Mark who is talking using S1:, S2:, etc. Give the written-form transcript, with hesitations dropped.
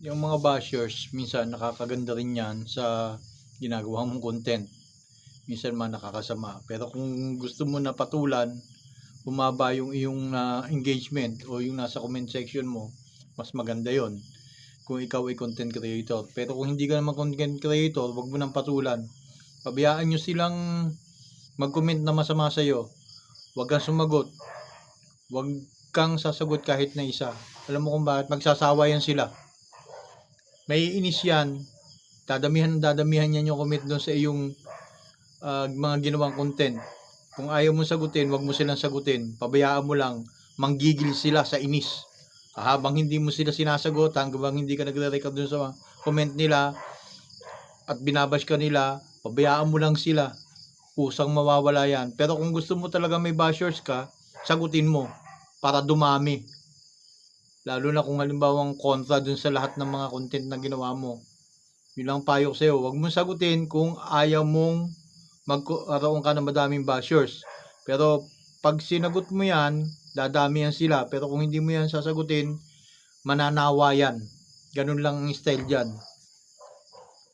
S1: Yung mga bashers minsan nakakaganda rin yan sa ginagawa mong content. Minsan man nakakasama. Pero kung gusto mo na patulan, bumaba yung iyong engagement o yung nasa comment section mo, mas maganda yon kung ikaw ay content creator. Pero kung hindi ka naman content creator, wag mo nang patulan. Pabayaan nyo silang mag-comment na masama sa'yo. Wag kang sumagot. Wag kang sasagot kahit na isa. Alam mo kung bakit? Magsasawa yan sila. May inis yan. Dadamihan yan yung comment doon sa iyong mga ginawang content. Kung ayaw mo sagutin, wag mo silang sagutin. Pabayaan mo lang. Manggigil sila sa inis. Habang hindi mo sila sinasagot, hanggang hindi ka nagre-record dun sa comment nila at binabash ka nila, pabayaan mo lang sila. Kusang mawawala yan. Pero kung gusto mo talaga may bashers ka, sagutin mo para dumami. Lalo na kung halimbawang kontra dun sa lahat ng mga content na ginawa mo. Yun lang payo ko sa'yo. Huwag mong sagutin kung ayaw mong magkaroon ka ng madaming bashers. Pero pag sinagot mo yan, dadami yan sila. Pero kung hindi mo yan sasagutin, mananawa yan. Ganun lang ang style dyan.